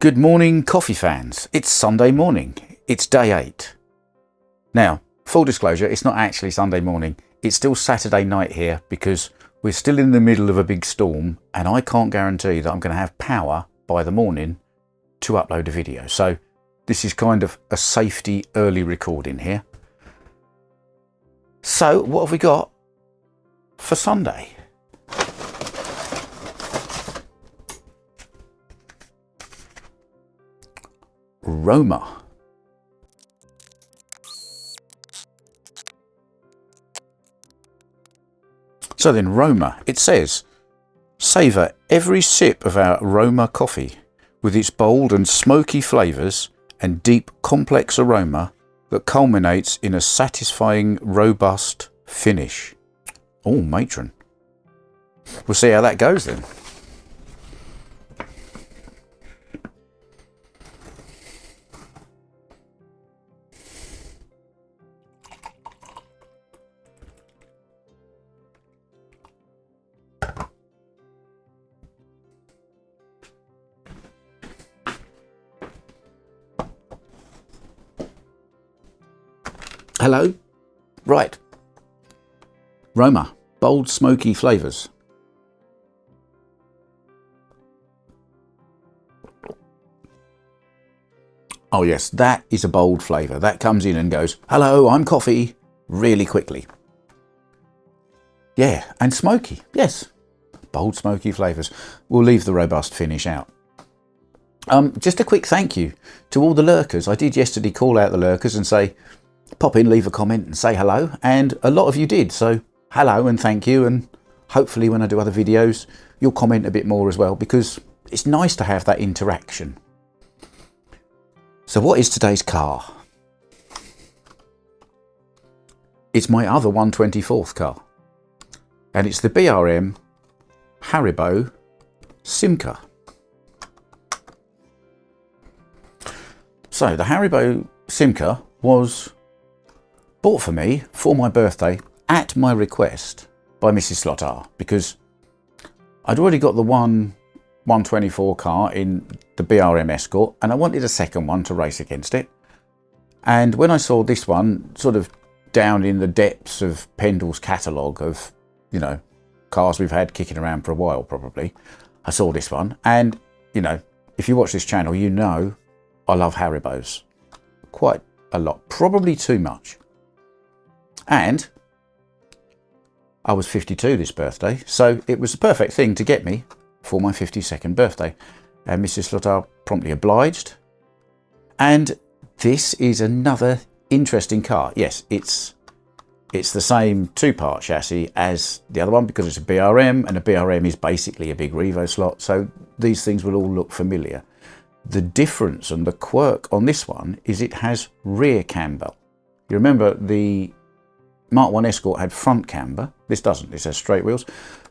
Good morning, coffee fans. It's Sunday morning. It's day 8. Now, full disclosure, it's not actually Sunday morning. It's still Saturday night here because we're still in the middle of a big storm and I can't guarantee that I'm going to have power by the morning to upload a video. So this is kind of a safety early recording here. So what have we got for Sunday? Roma. So then Roma, it says, savour every sip of our Roma coffee with its bold and smoky flavours and deep complex aroma that culminates in a satisfying robust finish. Oh, matron. We'll see how that goes then. Hello. Right. Roma, bold smoky flavours. Oh yes, that is a bold flavour. That comes in and goes, hello, I'm coffee, really quickly. Yeah, and smoky, yes. Bold smoky flavours. We'll leave the robust finish out. Just a quick thank you to all the lurkers. I did yesterday call out the lurkers and say, pop in, leave a comment and say hello, and a lot of you did, so hello and thank you, and hopefully when I do other videos you'll comment a bit more as well, because it's nice to have that interaction. So what is today's car? It's my other 1/24th car, and it's the BRM Haribo Simca. So the Haribo Simca was bought for me for my birthday at my request by Mrs. Slottar, because I'd already got the 1/24 car in the BRM Escort and I wanted a second one to race against it. And when I saw this one sort of down in the depths of Pendle's catalogue of, you know, cars we've had kicking around for a while probably, I saw this one, and you know, if you watch this channel you know I love Haribos quite a lot, probably too much. And I was 52 this birthday, so it was the perfect thing to get me for my 52nd birthday. And Mrs. Slottar promptly obliged. And this is another interesting car. Yes, it's the same two-part chassis as the other one because it's a BRM, and a BRM is basically a big Revo slot, so these things will all look familiar. The difference and the quirk on this one is it has rear camber. You remember the Mark 1 Escort had front camber. This doesn't, this has straight wheels.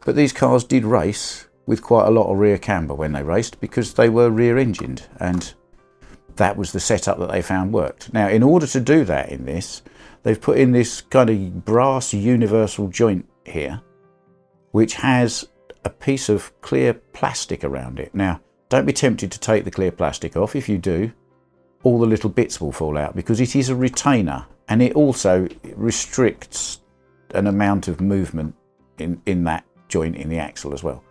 But these cars did race with quite a lot of rear camber when they raced because they were rear engined, and that was the setup that they found worked. Now, in order to do that in this, they've put in this kind of brass universal joint here, which has a piece of clear plastic around it. Now, don't be tempted to take the clear plastic off. If you do, all the little bits will fall out because it is a retainer. And it also restricts an amount of movement in that joint in the axle as well.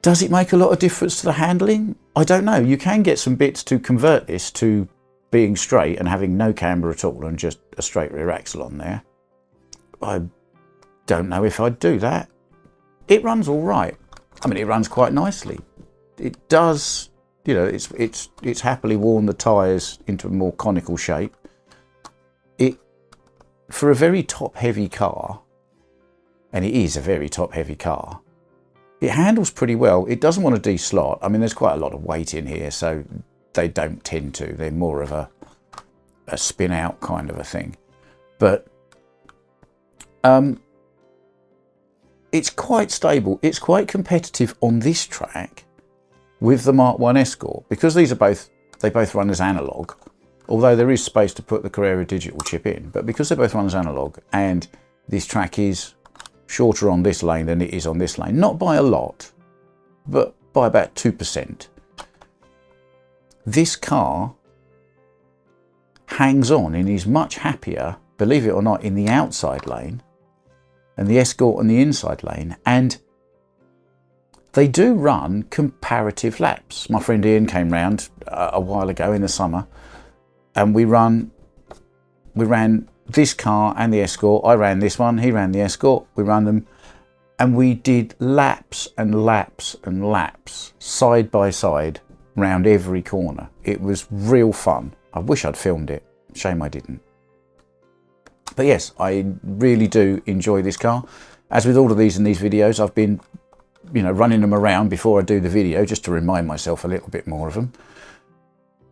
Does it make a lot of difference to the handling? I don't know. You can get some bits to convert this to being straight and having no camber at all and just a straight rear axle on there. I don't know if I'd do that. It runs all right. I mean, it runs quite nicely. It does, you know, it's happily worn the tyres into a more conical shape. For a very top-heavy car, and it is a very top-heavy car, it handles pretty well. It doesn't want to de-slot. I mean, there's quite a lot of weight in here, so they don't tend to. They're more of a spin-out kind of a thing. But it's quite stable. It's quite competitive on this track with the Mark 1 Escort, because they both run as analog. Although there is space to put the Carrera digital chip in, but because they both run as analog and this track is shorter on this lane than it is on this lane, not by a lot, but by about 2%, this car hangs on and is much happier, believe it or not, in the outside lane and the Escort on the inside lane, and they do run comparative laps. My friend Ian came round a while ago in the summer, and we ran this car and the Escort. I ran this one, he ran the Escort. We ran them, and we did laps and laps and laps side by side round every corner. It was real fun. I wish I'd filmed it. Shame I didn't. But yes, I really do enjoy this car. As with all of these in these videos, I've been, you know, running them around before I do the video just to remind myself a little bit more of them.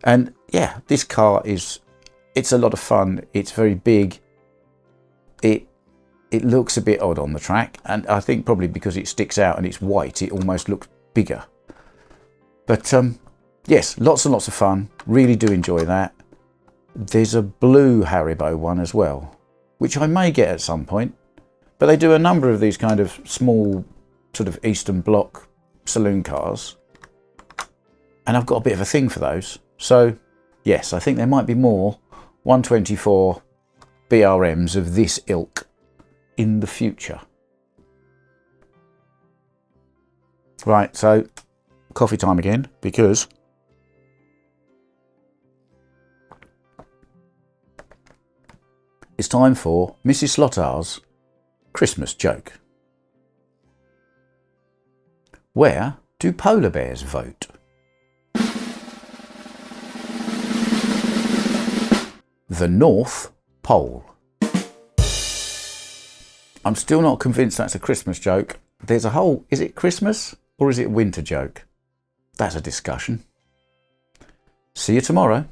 And yeah, this car it's a lot of fun. It's very big. It looks a bit odd on the track, and I think probably because it sticks out and it's white, it almost looks bigger. But yes, lots and lots of fun. Really do enjoy that. There's a blue Haribo one as well, which I may get at some point. But they do a number of these kind of small sort of Eastern Bloc saloon cars, and I've got a bit of a thing for those. So yes, I think there might be more 124 BRMs of this ilk in the future. Right, so coffee time again, because it's time for Mrs. Slottar's Christmas joke. Where do polar bears vote? The North Pole. I'm still not convinced that's a Christmas joke. There's a whole, is it Christmas or is it winter joke? That's a discussion. See you tomorrow.